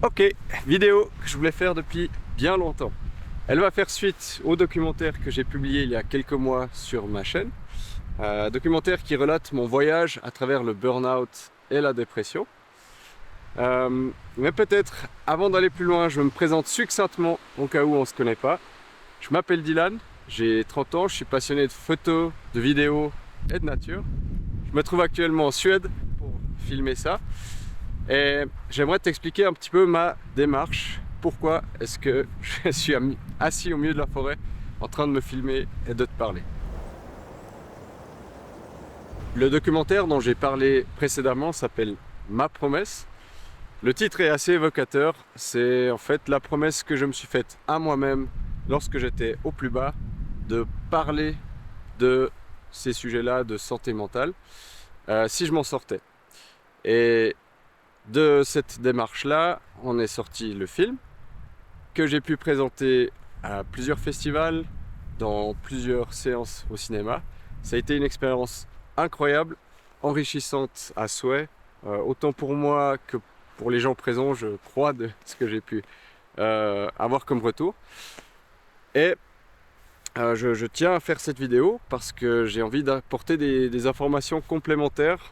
Ok, vidéo que je voulais faire depuis bien longtemps. Elle va faire suite au documentaire que j'ai publié il y a quelques mois sur ma chaîne. Documentaire qui relate mon voyage à travers le burn-out et la dépression. Mais peut-être, avant d'aller plus loin, je me présente succinctement au cas où on ne se connaît pas. Je m'appelle Dylan, j'ai 30 ans, je suis passionné de photos, de vidéos et de nature. Je me trouve actuellement en Suède pour filmer ça. Et j'aimerais t'expliquer un petit peu ma démarche. Pourquoi est-ce que je suis assis au milieu de la forêt en train de me filmer et de te parler. Le documentaire dont j'ai parlé précédemment s'appelle Ma promesse. Le titre est assez évocateur. C'est en fait la promesse que je me suis faite à moi-même lorsque j'étais au plus bas de parler de ces sujets-là de santé mentale si je m'en sortais. Et de cette démarche-là, on est sorti le film que j'ai pu présenter à plusieurs festivals, dans plusieurs séances au cinéma. Ça a été une expérience incroyable, enrichissante à souhait, autant pour moi que pour les gens présents, je crois, de ce que j'ai pu avoir comme retour. Et je tiens à faire cette vidéo parce que j'ai envie d'apporter des informations complémentaires.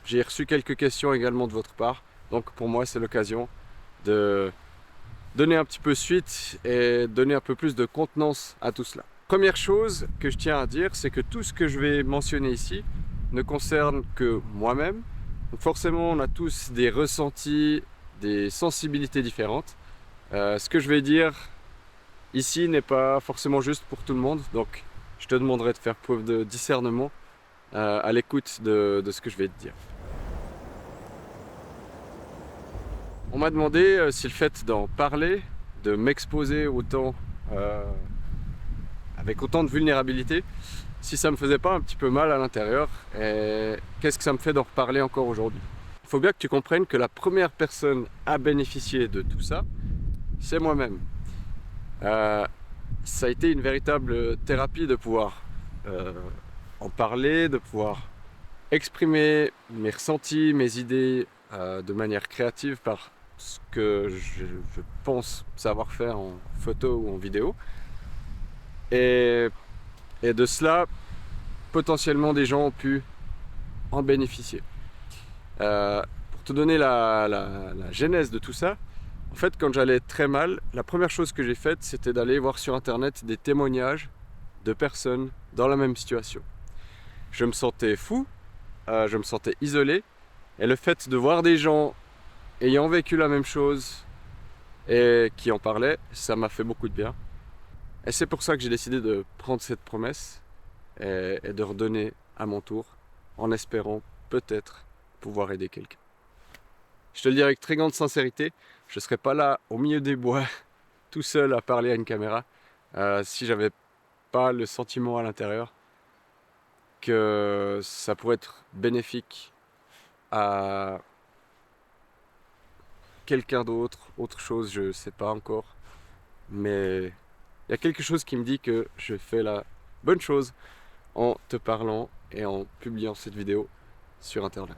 J'ai reçu quelques questions également de votre part, donc pour moi c'est l'occasion de donner un petit peu suite et donner un peu plus de contenance à tout cela. Première chose que je tiens à dire, c'est que tout ce que je vais mentionner ici ne concerne que moi-même. Donc forcément, on a tous des ressentis, des sensibilités différentes. Ce que je vais dire ici n'est pas forcément juste pour tout le monde, donc je te demanderai de faire preuve de discernement à l'écoute de ce que je vais te dire. On m'a demandé si le fait d'en parler, de m'exposer autant, avec autant de vulnérabilité, si ça me faisait pas un petit peu mal à l'intérieur et qu'est-ce que ça me fait d'en reparler encore aujourd'hui. Il faut bien que tu comprennes que la première personne à bénéficier de tout ça, c'est moi-même. Ça a été une véritable thérapie de pouvoir en parler, de pouvoir exprimer mes ressentis, mes idées de manière créative par ce que je pense savoir faire en photo ou en vidéo. Et de cela, potentiellement des gens ont pu en bénéficier. Pour te donner la genèse de tout ça, en fait, quand j'allais très mal, la première chose que j'ai faite, c'était d'aller voir sur internet des témoignages de personnes dans la même situation. Je me sentais fou, je me sentais isolé, et le fait de voir des gens ayant vécu la même chose et qui en parlaient, ça m'a fait beaucoup de bien. Et c'est pour ça que j'ai décidé de prendre cette promesse et de redonner à mon tour, en espérant peut-être pouvoir aider quelqu'un. Je te le dis avec très grande sincérité, je ne serais pas là au milieu des bois, tout seul à parler à une caméra, si j'avais pas le sentiment à l'intérieur que ça pourrait être bénéfique à quelqu'un d'autre, autre chose, je ne sais pas encore. Mais il y a quelque chose qui me dit que je fais la bonne chose en te parlant et en publiant cette vidéo sur internet.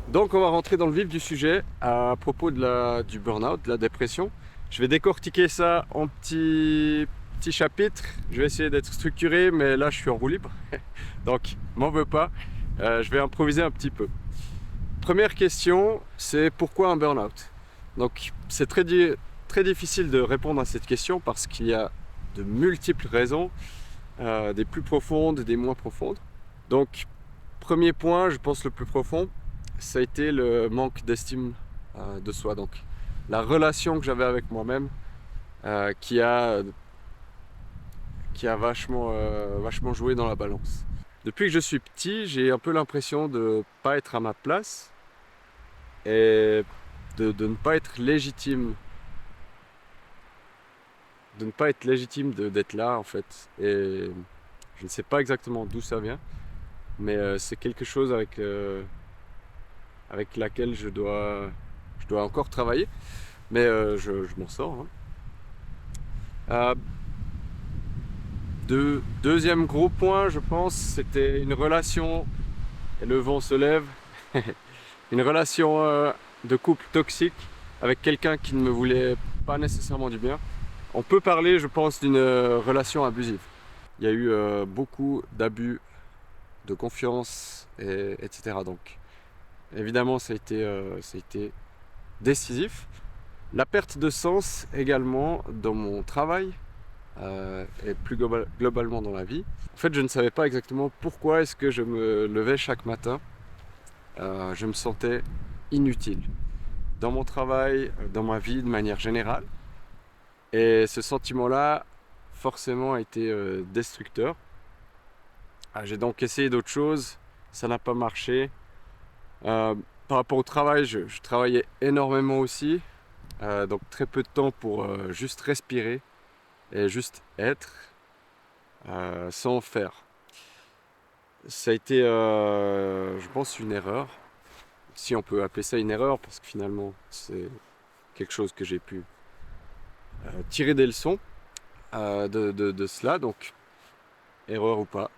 Donc on va rentrer dans le vif du sujet à propos du burn-out, de la dépression. Je vais décortiquer ça en petits chapitres. Je vais essayer d'être structuré, mais là je suis en roue libre. Donc m'en veux pas, je vais improviser un petit peu. Première question, c'est pourquoi un burn-out? Donc c'est très difficile de répondre à cette question parce qu'il y a de multiples raisons, des plus profondes, des moins profondes. Donc premier point, je pense le plus profond, ça a été le manque d'estime de soi. Donc la relation que j'avais avec moi-même qui a vachement joué dans la balance. Depuis que je suis petit, j'ai un peu l'impression de ne pas être à ma place et de ne pas être légitime. De ne pas être légitime d'être là en fait. Et je ne sais pas exactement d'où ça vient, mais c'est quelque chose avec laquelle je dois encore travailler. Mais je m'en sors. Hein. Deuxième gros point, je pense, c'était une relation, et le vent se lève, une relation de couple toxique avec quelqu'un qui ne me voulait pas nécessairement du bien. On peut parler, je pense, d'une relation abusive. Il y a eu beaucoup d'abus de confiance, etc. Donc, évidemment, ça a été décisif. La perte de sens également dans mon travail et plus globalement dans la vie. En fait, je ne savais pas exactement pourquoi est-ce que je me levais chaque matin. Je me sentais inutile dans mon travail, dans ma vie de manière générale. Et ce sentiment-là, forcément, a été destructeur. J'ai donc essayé d'autres choses, ça n'a pas marché. Par rapport au travail, je travaillais énormément aussi. Donc très peu de temps pour juste respirer et juste être sans faire. Ça a été, je pense, une erreur. Si on peut appeler ça une erreur, parce que finalement, c'est quelque chose que j'ai pu tirer des leçons de cela. Donc, erreur ou pas,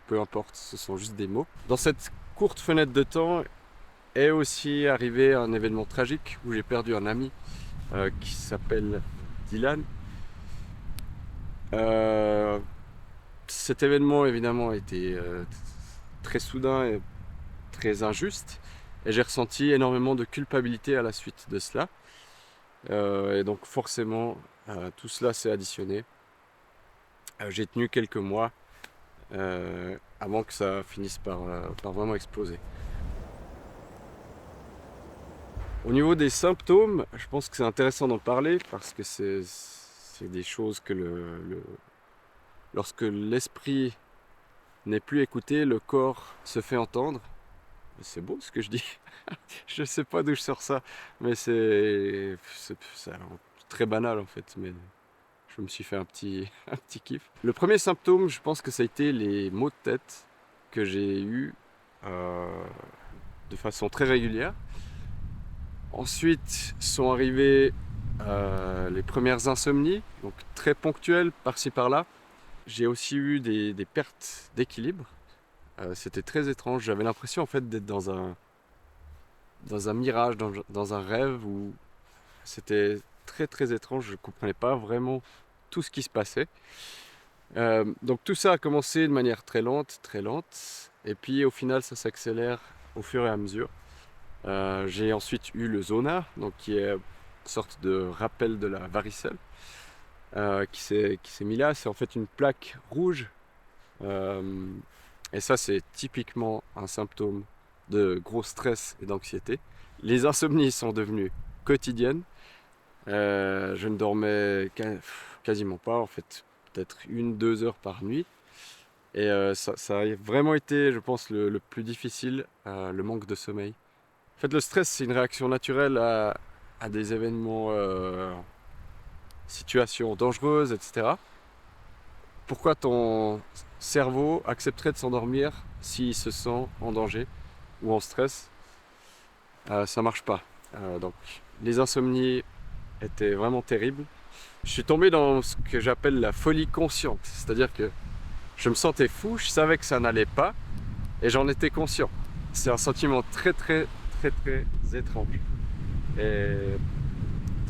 peu importe, ce sont juste des mots. Dans cette courte fenêtre de temps est aussi arrivé un événement tragique où j'ai perdu un ami qui s'appelle Dylan. Cet événement évidemment a été très soudain et très injuste et j'ai ressenti énormément de culpabilité à la suite de cela. Et donc forcément tout cela s'est additionné. J'ai tenu quelques mois avant que ça finisse par vraiment exploser. Au niveau des symptômes, je pense que c'est intéressant d'en parler parce que c'est des choses que lorsque l'esprit n'est plus écouté, le corps se fait entendre. C'est beau ce que je dis. Je sais pas d'où je sors ça, mais c'est très banal en fait. Mais je me suis fait un petit kiff. Le premier symptôme, je pense que ça a été les maux de tête que j'ai eus de façon très régulière. Ensuite sont arrivées les premières insomnies, donc très ponctuelles par-ci par-là. J'ai aussi eu des pertes d'équilibre. C'était très étrange. J'avais l'impression en fait d'être dans un mirage, dans un rêve où c'était très très étrange. Je ne comprenais pas vraiment tout ce qui se passait. Donc tout ça a commencé de manière très lente. Et puis au final ça s'accélère au fur et à mesure. J'ai ensuite eu le zona, donc qui est une sorte de rappel de la varicelle, qui s'est mis là. C'est en fait une plaque rouge. Et ça, c'est typiquement un symptôme de gros stress et d'anxiété. Les insomnies sont devenues quotidiennes. Je ne dormais quasiment pas, en fait, peut-être 1-2 heures par nuit. Et ça a vraiment été, je pense, le plus difficile, le manque de sommeil. En fait, le stress, c'est une réaction naturelle à des événements, situations dangereuses, etc. Pourquoi ton cerveau accepterait de s'endormir s'il se sent en danger ou en stress? Ça marche pas. Donc, les insomnies étaient vraiment terribles. Je suis tombé dans ce que j'appelle la folie consciente, c'est-à-dire que je me sentais fou, je savais que ça n'allait pas et j'en étais conscient. C'est un sentiment très étrange et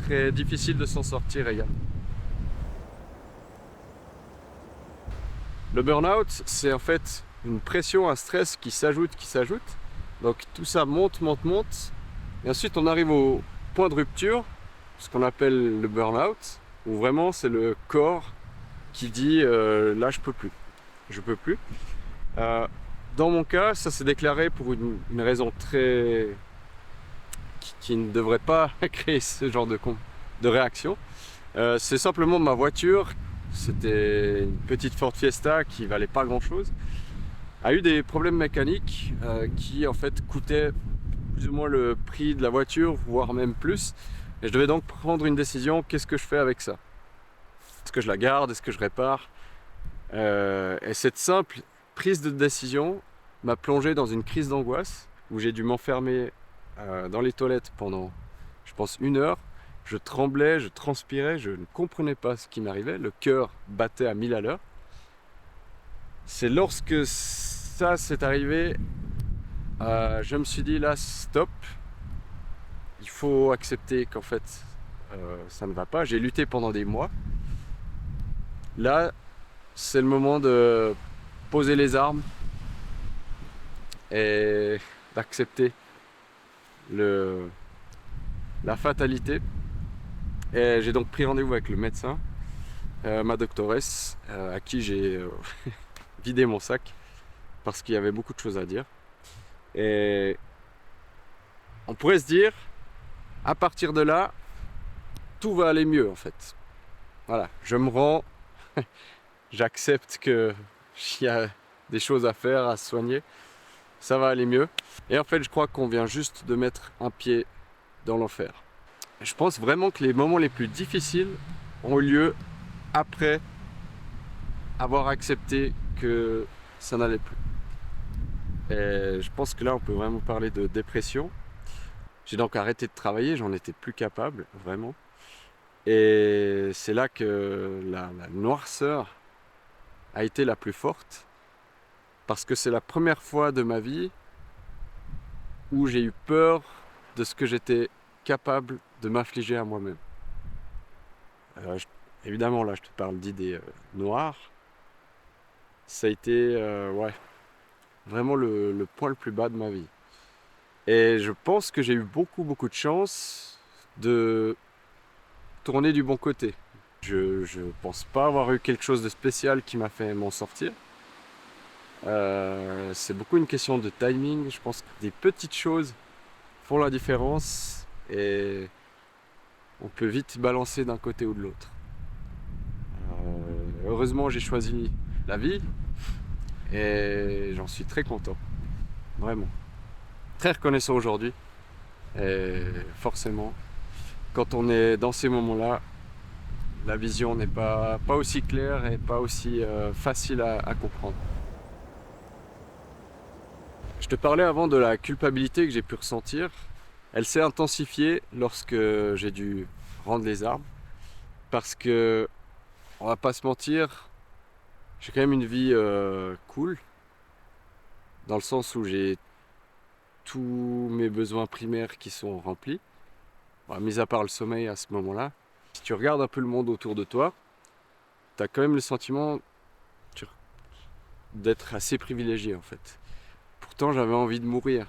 très difficile de s'en sortir également. Le burn-out, c'est en fait une pression, un stress qui s'ajoute. Donc tout ça monte. Et ensuite on arrive au point de rupture, ce qu'on appelle le burn-out, où vraiment c'est le corps qui dit là je peux plus. Dans mon cas, ça s'est déclaré pour une raison qui ne devrait pas créer ce genre de réaction. C'est simplement ma voiture. C'était une petite Ford Fiesta qui valait pas grand chose, a eu des problèmes mécaniques qui en fait coûtaient plus ou moins le prix de la voiture, voire même plus. Et je devais donc prendre une décision, qu'est-ce que je fais avec ça? Est-ce que je la garde? Est-ce que je répare? Et cette simple prise de décision m'a plongé dans une crise d'angoisse où j'ai dû m'enfermer dans les toilettes pendant, je pense, 1 heure. Je tremblais, je transpirais, je ne comprenais pas ce qui m'arrivait. Le cœur battait à 1000 à l'heure. C'est lorsque ça s'est arrivé Je me suis dit là, stop, il faut accepter qu'en fait, ça ne va pas. J'ai lutté pendant des mois. Là, c'est le moment de poser les armes et d'accepter le, la fatalité. Et j'ai donc pris rendez-vous avec le médecin, ma doctoresse, à qui j'ai vidé mon sac parce qu'il y avait beaucoup de choses à dire. Et on pourrait se dire, à partir de là, tout va aller mieux en fait. Voilà, je me rends, j'accepte qu'il y a des choses à faire, à se soigner, ça va aller mieux. Et en fait, je crois qu'on vient juste de mettre un pied dans l'enfer. Je pense vraiment que les moments les plus difficiles ont eu lieu après avoir accepté que ça n'allait plus. Et je pense que là, on peut vraiment parler de dépression. J'ai donc arrêté de travailler, j'en étais plus capable, vraiment. Et c'est là que la noirceur a été la plus forte, parce que c'est la première fois de ma vie où j'ai eu peur de ce que j'étais capable de m'infliger à moi-même. Évidemment, là, je te parle d'idées noires. Ça a été ouais, vraiment le point le plus bas de ma vie. Et je pense que j'ai eu beaucoup de chance de tourner du bon côté. Je pense pas avoir eu quelque chose de spécial qui m'a fait m'en sortir. C'est beaucoup une question de timing. Je pense que des petites choses font la différence et on peut vite balancer d'un côté ou de l'autre. Heureusement, j'ai choisi la vie et j'en suis très content. Vraiment. Très reconnaissant aujourd'hui. Et forcément, quand on est dans ces moments-là, la vision n'est pas aussi claire et pas aussi facile à comprendre. Je te parlais avant de la culpabilité que j'ai pu ressentir. Elle s'est intensifiée lorsque j'ai dû rendre les armes. Parce que, on va pas se mentir, j'ai quand même une vie cool. Dans le sens où j'ai tous mes besoins primaires qui sont remplis. Bon, mis à part le sommeil à ce moment-là. Si tu regardes un peu le monde autour de toi, tu as quand même le sentiment d'être assez privilégié en fait. Pourtant, j'avais envie de mourir.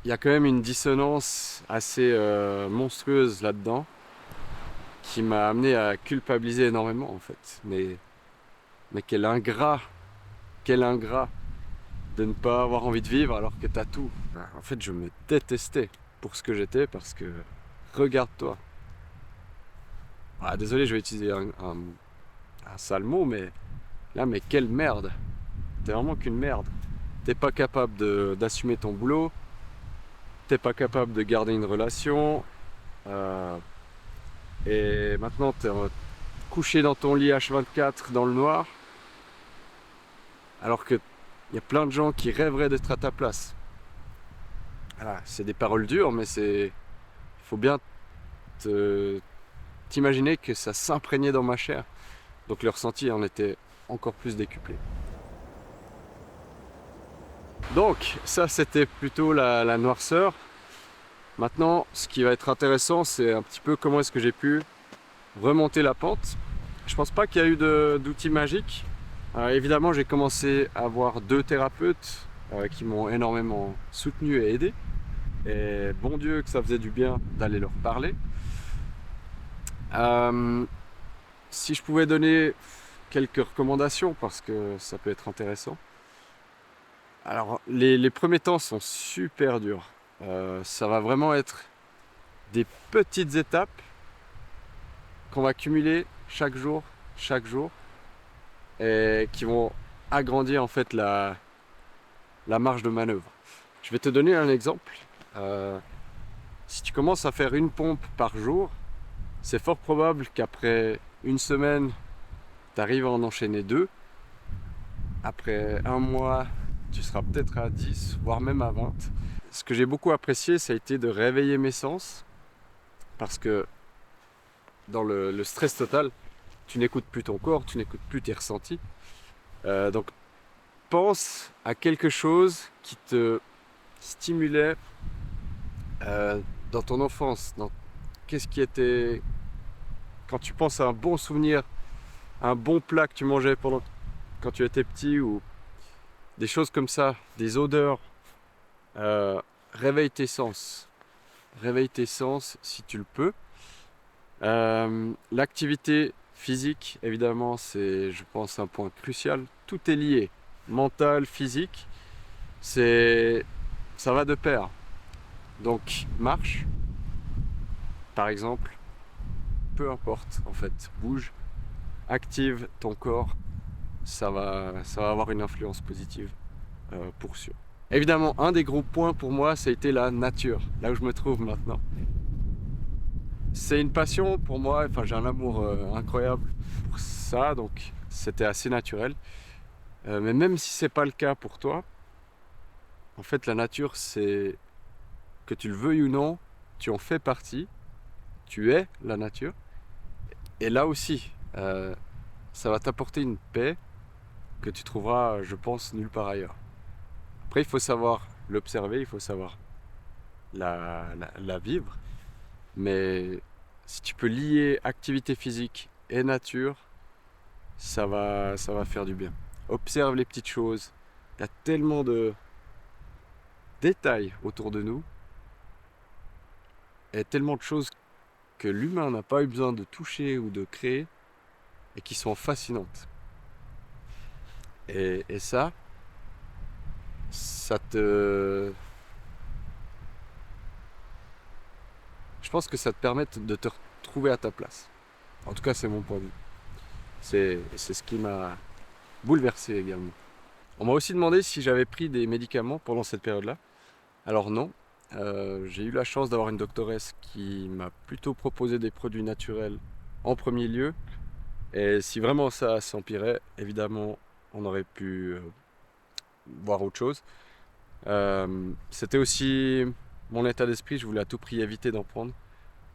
Il y a quand même une dissonance assez monstrueuse là-dedans qui m'a amené à culpabiliser énormément en fait. Mais quel ingrat de ne pas avoir envie de vivre alors que t'as tout. En fait, je me détestais pour ce que j'étais parce que regarde-toi. Ah, désolé, je vais utiliser un sale mot, mais là, mais quelle merde. T'es vraiment qu'une merde. T'es pas capable d'assumer ton boulot. T'es pas capable de garder une relation. Et maintenant, t'es couché dans ton lit H24 dans le noir. Alors que il y a plein de gens qui rêveraient d'être à ta place. Voilà, c'est des paroles dures, mais il faut bien t'imaginer que ça s'imprégnait dans ma chair. Donc le ressenti en était encore plus décuplé. Donc ça c'était plutôt la noirceur. Maintenant ce qui va être intéressant c'est un petit peu comment est-ce que j'ai pu remonter la pente. Je pense pas qu'il y a eu d'outils magiques. Évidemment j'ai commencé à avoir 2 thérapeutes qui m'ont énormément soutenu et aidé. Et bon Dieu que ça faisait du bien d'aller leur parler. Si je pouvais donner quelques recommandations parce que ça peut être intéressant. Alors les premiers temps sont super durs. Ça va vraiment être des petites étapes qu'on va cumuler chaque jour, et qui vont agrandir en fait la marge de manœuvre. Je vais te donner un exemple. Si tu commences à faire une pompe par jour, c'est fort probable qu'après une semaine, tu arrives à en enchaîner 2. Après un mois, tu seras peut-être à 10, voire même à 20. Ce que j'ai beaucoup apprécié, ça a été de réveiller mes sens. Parce que dans le stress total, tu n'écoutes plus ton corps, tu n'écoutes plus tes ressentis. Donc pense à quelque chose qui te stimulait dans ton enfance. Qu'est-ce qui était... Quand tu penses à un bon souvenir, un bon plat que tu mangeais quand tu étais petit, ou des choses comme ça, des odeurs, euh, réveille tes sens. Réveille tes sens si tu le peux. L'activité physique, évidemment, c'est, je pense, un point crucial. Tout est lié. Mental, physique, ça va de pair. Donc, marche, par exemple, peu importe, en fait, bouge, active ton corps, ça va avoir une influence positive, pour sûr. Évidemment, un des gros points pour moi, ça a été la nature, là où je me trouve maintenant. C'est une passion pour moi, enfin j'ai un amour incroyable pour ça, donc c'était assez naturel. Mais même si c'est pas le cas pour toi, en fait la nature, c'est, que tu le veuilles ou non, tu en fais partie, tu es la nature. Et là aussi, ça va t'apporter une paix que tu trouveras, je pense, nulle part ailleurs. Après, il faut savoir l'observer, il faut savoir la vivre. Mais si tu peux lier activité physique et nature, ça va faire du bien. Observe les petites choses. Il y a tellement de détails autour de nous et tellement de choses que l'humain n'a pas eu besoin de toucher ou de créer et qui sont fascinantes. Et ça te... Je pense que ça te permet de te retrouver à ta place. En tout cas, c'est mon point de vue. C'est ce qui m'a bouleversé également. On m'a aussi demandé si j'avais pris des médicaments pendant cette période-là. Alors non, j'ai eu la chance d'avoir une doctoresse qui m'a plutôt proposé des produits naturels en premier lieu. Et si vraiment ça s'empirait, évidemment, on aurait pu voir autre chose. C'était aussi mon état d'esprit, je voulais à tout prix éviter d'en prendre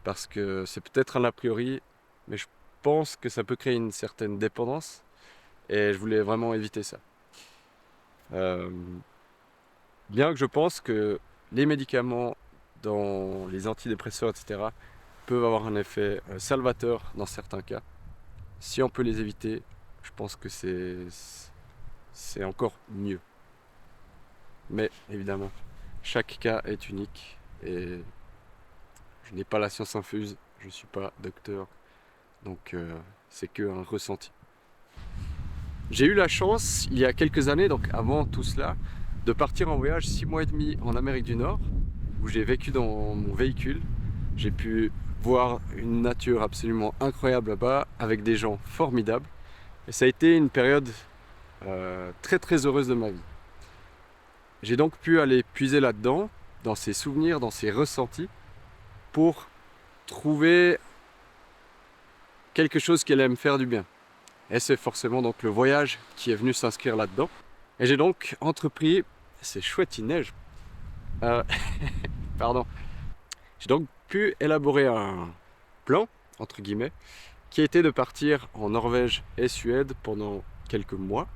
parce que c'est peut-être un a priori, mais je pense que ça peut créer une certaine dépendance et je voulais vraiment éviter ça. Euh, Bien que je pense que les médicaments dans les antidépresseurs, etc., peuvent avoir un effet salvateur dans certains cas. Si on peut les éviter, je pense que c'est encore mieux. Mais évidemment, chaque cas est unique et je n'ai pas la science infuse, je ne suis pas docteur, donc c'est qu'un ressenti. J'ai eu la chance, il y a quelques années, donc avant tout cela, de partir en voyage 6 mois et demi en Amérique du Nord, où j'ai vécu dans mon véhicule. J'ai pu voir une nature absolument incroyable là-bas, avec des gens formidables. Et ça a été une période très très heureuse de ma vie. J'ai donc pu aller puiser là-dedans, dans ces souvenirs, dans ces ressentis, pour trouver quelque chose qui allait me faire du bien. Et c'est forcément donc le voyage qui est venu s'inscrire là-dedans. Et j'ai donc entrepris, c'est chouette, il neige. Euh, pardon. J'ai donc pu élaborer un plan, entre guillemets, qui était de partir en Norvège et Suède pendant quelques mois.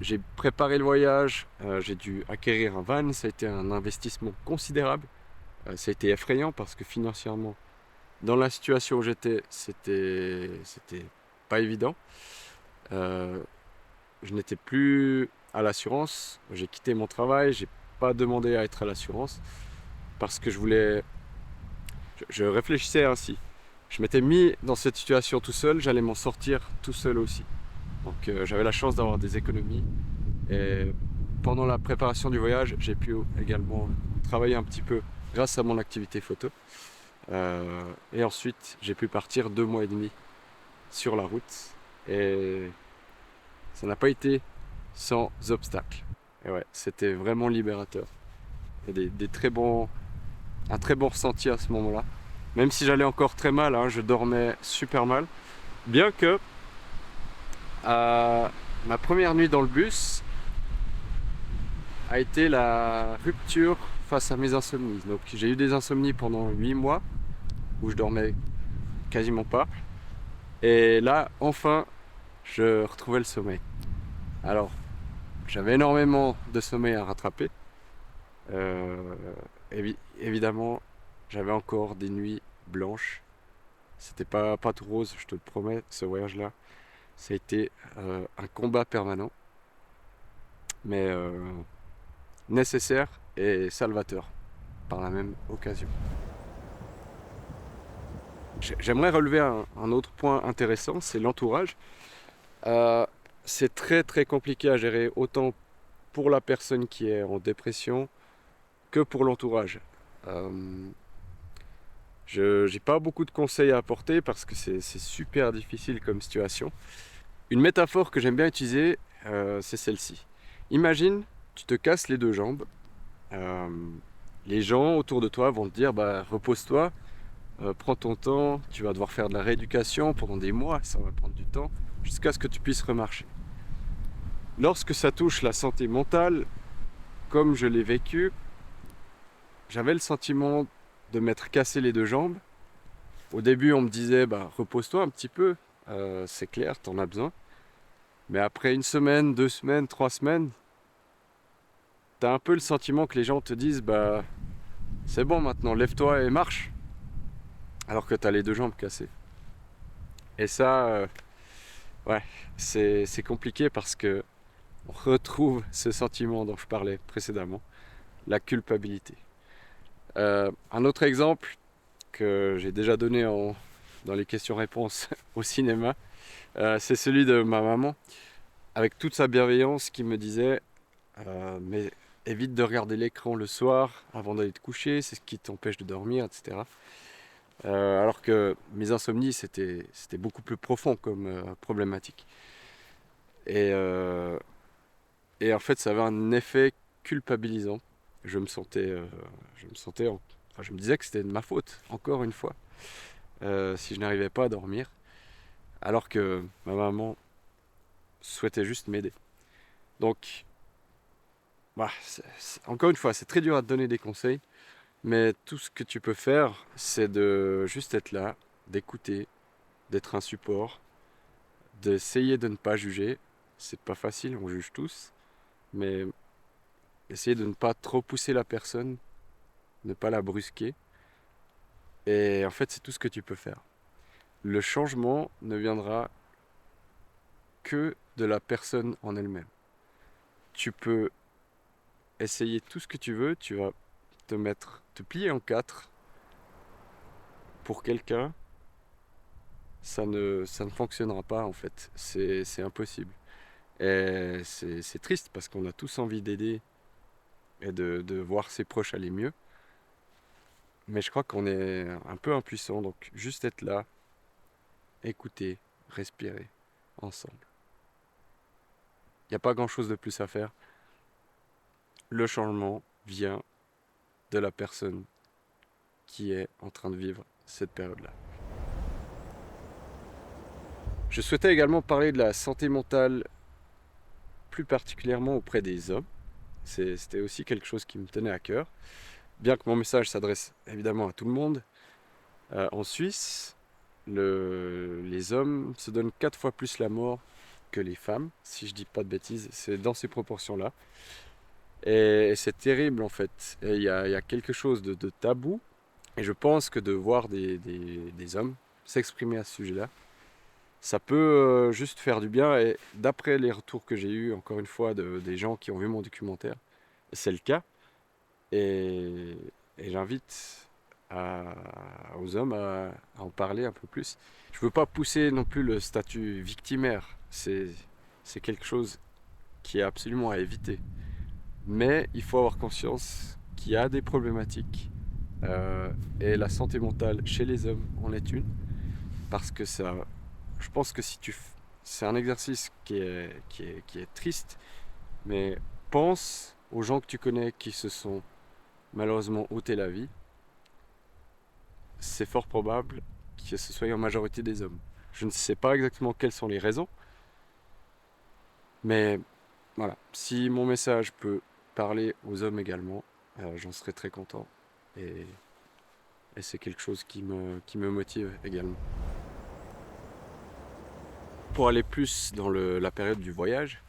J'ai préparé le voyage, j'ai dû acquérir un van, ça a été un investissement considérable. Ça a été effrayant parce que financièrement, dans la situation où j'étais, c'était pas évident. Je n'étais plus à l'assurance, j'ai quitté mon travail, j'ai pas demandé à être à l'assurance parce que je réfléchissais ainsi. Je m'étais mis dans cette situation tout seul, j'allais m'en sortir tout seul aussi. Donc j'avais la chance d'avoir des économies et pendant la préparation du voyage, j'ai pu également travailler un petit peu grâce à mon activité photo. Et ensuite, j'ai pu partir 2 mois et demi sur la route et ça n'a pas été sans obstacles. Et ouais, c'était vraiment libérateur. Il y a un très bon ressenti à ce moment-là. Même si j'allais encore très mal, hein, je dormais super mal. Bien que ma première nuit dans le bus a été la rupture face à mes insomnies. Donc j'ai eu des insomnies pendant 8 mois où je dormais quasiment pas. Et là, enfin, je retrouvais le sommeil. Alors, j'avais énormément de sommeil à rattraper. Évidemment, j'avais encore des nuits blanches. C'était pas tout rose, je te le promets, ce voyage-là. Ça a été un combat permanent, mais nécessaire et salvateur par la même occasion. J'aimerais relever un autre point intéressant, c'est l'entourage. Euh, c'est très compliqué à gérer, autant pour la personne qui est en dépression que pour l'entourage. Je n'ai pas beaucoup de conseils à apporter parce que c'est super difficile comme situation. Une métaphore que j'aime bien utiliser, c'est celle-ci. Imagine, tu te casses les deux jambes. euh, les gens autour de toi vont te dire bah, repose-toi, prends ton temps, tu vas devoir faire de la rééducation pendant des mois, ça va prendre du temps, jusqu'à ce que tu puisses remarcher. Lorsque ça touche la santé mentale, comme je l'ai vécu, j'avais le sentiment de m'être cassé les deux jambes. Au début, on me disait bah, repose-toi un petit peu, c'est clair, t'en as besoin. Mais après une semaine, 2 semaines, 3 semaines, t'as un peu le sentiment que les gens te disent bah c'est bon maintenant, lève-toi et marche. Alors que t'as les deux jambes cassées. Et ça, ouais, c'est compliqué parce que on retrouve ce sentiment dont je parlais précédemment, la culpabilité. Un autre exemple que j'ai déjà donné dans les questions-réponses au cinéma, c'est celui de ma maman, avec toute sa bienveillance qui me disait mais évite de regarder l'écran le soir avant d'aller te coucher, c'est ce qui t'empêche de dormir, etc. Alors que mes insomnies, c'était beaucoup plus profond comme problématique. Et, euh, et en fait, ça avait un effet culpabilisant. Je me sentais, enfin, je me disais que c'était de ma faute, encore une fois, si je n'arrivais pas à dormir, alors que ma maman souhaitait juste m'aider. Donc, bah, encore une fois, c'est très dur à te donner des conseils, mais tout ce que tu peux faire, c'est de juste être là, d'écouter, d'être un support, d'essayer de ne pas juger. C'est pas facile, on juge tous, mais essayer de ne pas trop pousser la personne, ne pas la brusquer. Et en fait, c'est tout ce que tu peux faire. Le changement ne viendra que de la personne en elle-même. Tu peux essayer tout ce que tu veux, tu vas te plier en quatre pour quelqu'un, ça ne fonctionnera pas en fait. C'est impossible. Et c'est triste parce qu'on a tous envie d'aider et de voir ses proches aller mieux. Mais je crois qu'on est un peu impuissant, donc juste être là, écouter, respirer ensemble. Il n'y a pas grand-chose de plus à faire. Le changement vient de la personne qui est en train de vivre cette période-là. Je souhaitais également parler de la santé mentale, plus particulièrement auprès des hommes. C'était aussi quelque chose qui me tenait à cœur. Bien que mon message s'adresse évidemment à tout le monde, en Suisse, les hommes se donnent 4 fois plus la mort que les femmes, si je dis pas de bêtises, c'est dans ces proportions-là. Et c'est terrible en fait. Il y a quelque chose de tabou, et je pense que de voir des hommes s'exprimer à ce sujet-là, ça peut juste faire du bien. Et d'après les retours que j'ai eus, encore une fois, des gens qui ont vu mon documentaire, c'est le cas. Et, et j'invite aux hommes à en parler un peu plus. Je veux pas pousser non plus le statut victimaire. C'est quelque chose qui est absolument à éviter. Mais il faut avoir conscience qu'il y a des problématiques. Et la santé mentale chez les hommes en est une. Parce que ça, je pense que c'est un exercice qui est triste. Mais pense aux gens que tu connais qui se sont malheureusement ôté la vie. C'est fort probable que ce soit en majorité des hommes. Je ne sais pas exactement quelles sont les raisons, mais voilà, si mon message peut parler aux hommes également, j'en serais très content. Et, et c'est quelque chose qui me motive également. Pour aller plus dans la période du voyage,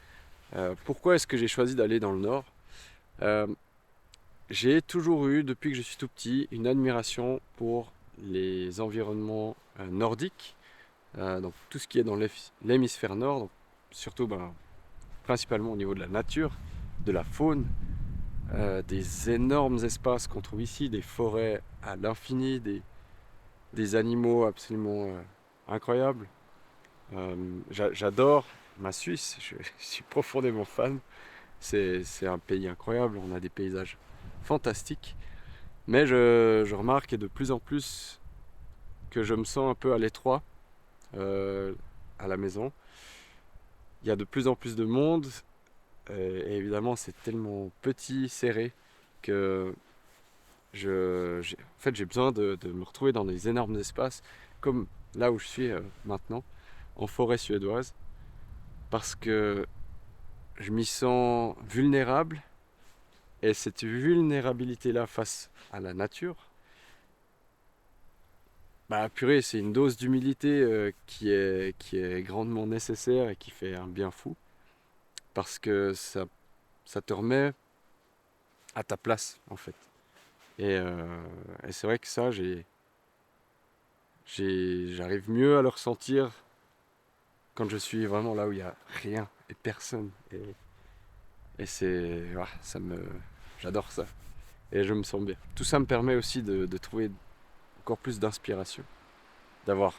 Pourquoi est-ce que j'ai choisi d'aller dans le nord? Euh, j'ai toujours eu, depuis que je suis tout petit, une admiration pour les environnements nordiques, donc tout ce qui est dans l'hémisphère nord, donc surtout principalement au niveau de la nature, de la faune, des énormes espaces qu'on trouve ici, des forêts à l'infini, des animaux absolument incroyables. J'adore ma Suisse, je suis profondément fan. C'est un pays incroyable, on a des paysages fantastiques. Mais je remarque de plus en plus que je me sens un peu à l'étroit euh, à la maison. Il y a de plus en plus de monde et évidemment c'est tellement petit, serré que en fait, j'ai besoin de me retrouver dans des énormes espaces comme là où je suis maintenant, en forêt suédoise, parce que je m'y sens vulnérable et cette vulnérabilité-là face à la nature, bah purée, c'est une dose d'humilité qui est grandement nécessaire et qui fait un bien fou parce que ça te remet à ta place en fait. Et c'est vrai que ça, j'arrive mieux à le ressentir quand je suis vraiment là où il n'y a rien et personne. Et j'adore ça. Et je me sens bien. Tout ça me permet aussi de trouver encore plus d'inspiration, d'avoir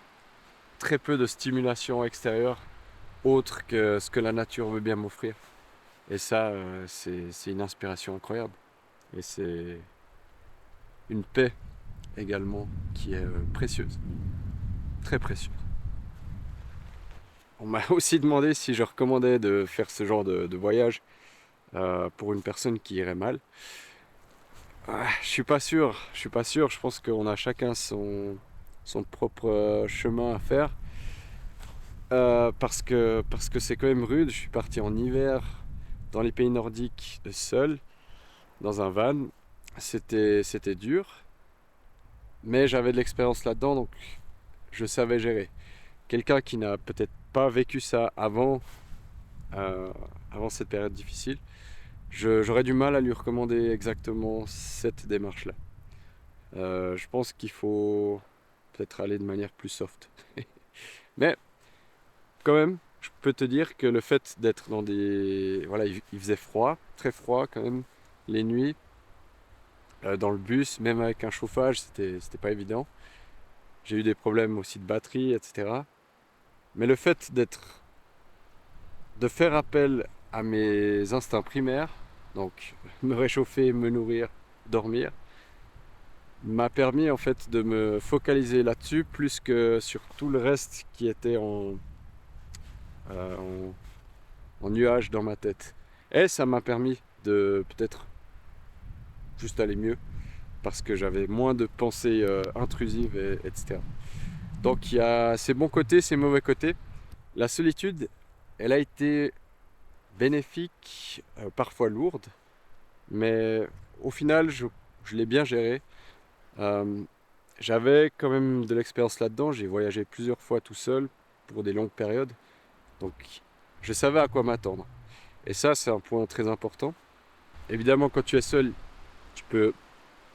très peu de stimulation extérieure autre que ce que la nature veut bien m'offrir. Et ça, c'est une inspiration incroyable. Et c'est une paix également qui est précieuse, très précieuse. On m'a aussi demandé si je recommandais de faire ce genre de voyage pour une personne qui irait mal. Je suis pas sûr, je suis pas sûr. Je pense qu'on a chacun son propre chemin à faire. Parce que c'est quand même rude. Je suis parti en hiver dans les pays nordiques seul, dans un van. C'était dur, mais j'avais de l'expérience là-dedans, donc je savais gérer. Quelqu'un qui n'a peut-être pas vécu ça avant cette période difficile, j'aurais du mal à lui recommander exactement cette démarche-là. Je pense qu'il faut peut-être aller de manière plus soft. Mais quand même, je peux te dire que le fait d'être dans des... Voilà, il faisait froid, très froid quand même, les nuits, dans le bus, même avec un chauffage, c'était pas évident. J'ai eu des problèmes aussi de batterie, etc. Mais le fait de faire appel à mes instincts primaires, donc me réchauffer, me nourrir, dormir, m'a permis en fait de me focaliser là-dessus plus que sur tout le reste qui était euh, en nuage dans ma tête. Et ça m'a permis de peut-être juste aller mieux parce que j'avais moins de pensées intrusives, etc. Donc il y a ses bons côtés, ses mauvais côtés. La solitude, elle a été bénéfique, parfois lourde, mais au final, je l'ai bien gérée. Euh, J'avais quand même de l'expérience là-dedans. J'ai voyagé plusieurs fois tout seul pour des longues périodes. Donc, je savais à quoi m'attendre. Et ça, c'est un point très important. Évidemment, quand tu es seul, tu peux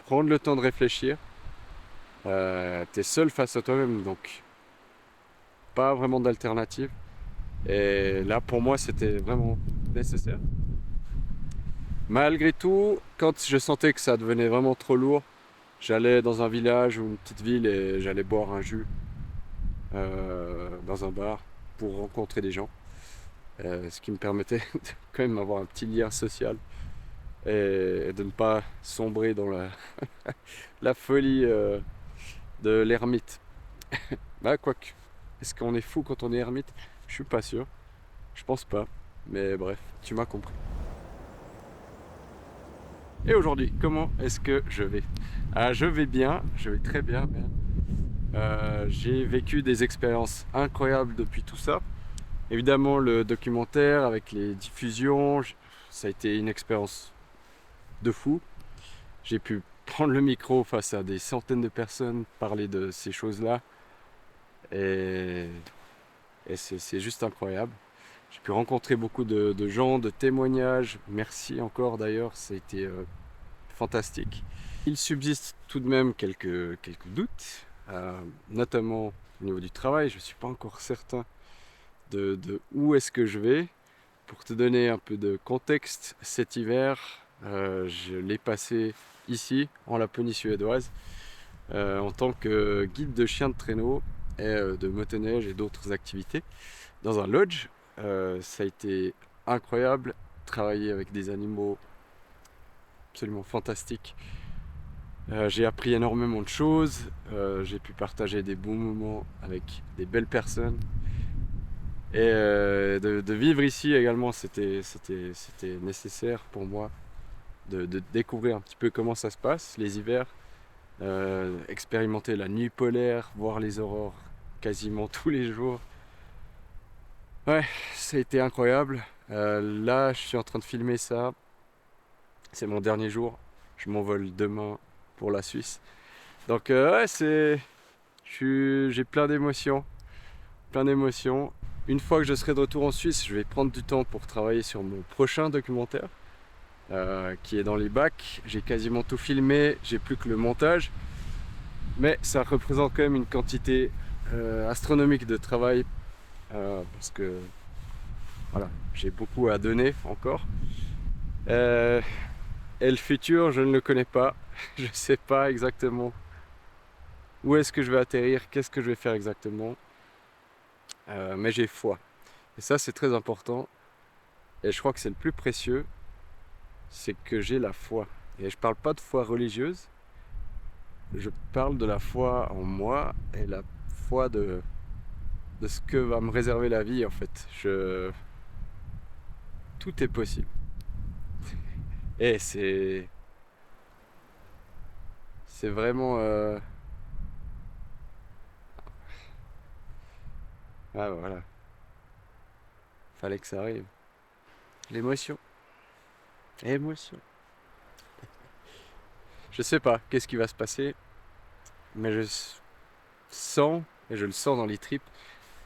prendre le temps de réfléchir. Tu es seul face à toi-même, donc pas vraiment d'alternative. Et là, pour moi, c'était vraiment nécessaire. Malgré tout, quand je sentais que ça devenait vraiment trop lourd, j'allais dans un village ou une petite ville et j'allais boire un jus dans un bar pour rencontrer des gens. Ce qui me permettait de quand même avoir un petit lien social et de ne pas sombrer dans la folie de l'ermite. Bah, quoique, est-ce qu'on est fou quand on est ermite? Je suis pas sûr, je pense pas, mais bref, tu m'as compris. Et aujourd'hui, comment est-ce que je vais? Je vais bien, je vais très bien même. J'ai vécu des expériences incroyables depuis tout ça. Évidemment, le documentaire avec les diffusions, ça a été une expérience de fou. J'ai pu prendre le micro face à des centaines de personnes, parler de ces choses-là. Et c'est juste incroyable. J'ai pu rencontrer beaucoup de gens, de témoignages. Merci encore d'ailleurs, ça a été fantastique. Il subsiste tout de même quelques doutes, notamment au niveau du travail. Je ne suis pas encore certain de où est-ce que je vais. Pour te donner un peu de contexte, cet hiver, je l'ai passé ici, en Laponie suédoise, en tant que guide de chiens de traîneau et de motoneige et d'autres activités dans un lodge. Ça a été incroyable, travailler avec des animaux absolument fantastiques. J'ai appris énormément de choses, j'ai pu partager des bons moments avec des belles personnes. Et de vivre ici également, c'était nécessaire pour moi de découvrir un petit peu comment ça se passe, les hivers, expérimenter la nuit polaire, voir les aurores quasiment tous les jours. Ouais, ça a été incroyable. Là, je suis en train de filmer ça. C'est mon dernier jour. Je m'envole demain pour la Suisse. Donc ouais, j'ai plein d'émotions. Plein d'émotions. Une fois que je serai de retour en Suisse, je vais prendre du temps pour travailler sur mon prochain documentaire qui est dans les bacs. J'ai quasiment tout filmé, j'ai plus que le montage. Mais ça représente quand même une quantité astronomique de travail parce que voilà, j'ai beaucoup à donner encore. Et le futur, je ne le connais pas. Je ne sais pas exactement où est-ce que je vais atterrir, qu'est-ce que je vais faire exactement. Mais j'ai foi. Et ça, c'est très important. Et je crois que c'est le plus précieux, c'est que j'ai la foi. Et je parle pas de foi religieuse, je parle de la foi en moi et la foi de ce que va me réserver la vie en fait. Tout est possible. Et c'est vraiment... Ah voilà, fallait que ça arrive. L'émotion. Émotion. Je sais pas qu'est-ce qui va se passer, mais je sens, et je le sens dans les tripes,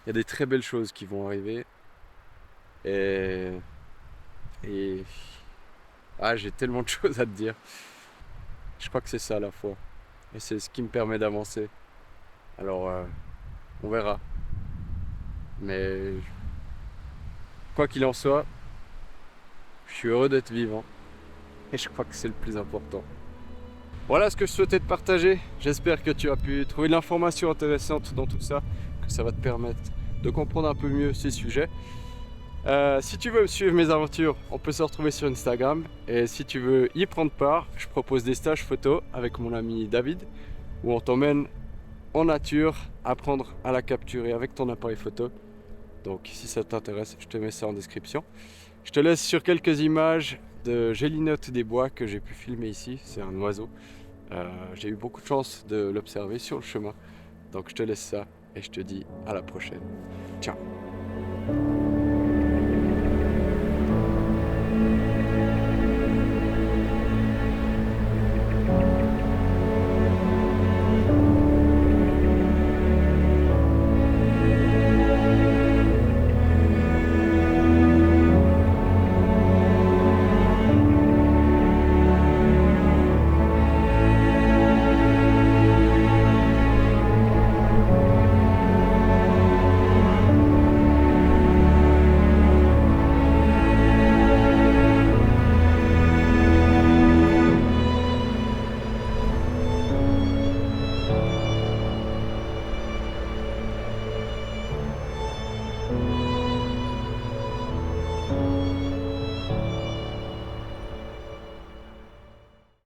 il y a des très belles choses qui vont arriver. Et, et j'ai tellement de choses à te dire. Je crois que c'est ça la foi. Et c'est ce qui me permet d'avancer. Alors, on verra. Mais quoi qu'il en soit, je suis heureux d'être vivant. Et je crois que c'est le plus important. Voilà ce que je souhaitais te partager. J'espère que tu as pu trouver de l'information intéressante dans tout ça, que ça va te permettre de comprendre un peu mieux ces sujets. Si tu veux suivre mes aventures, on peut se retrouver sur Instagram. Et si tu veux y prendre part, je propose des stages photos avec mon ami David, où on t'emmène en nature, apprendre à la capturer avec ton appareil photo. Donc si ça t'intéresse, je te mets ça en description. Je te laisse sur quelques images de Gélinote des bois que j'ai pu filmer ici. C'est un oiseau. J'ai eu beaucoup de chance de l'observer sur le chemin. Donc je te laisse ça et je te dis à la prochaine. Ciao.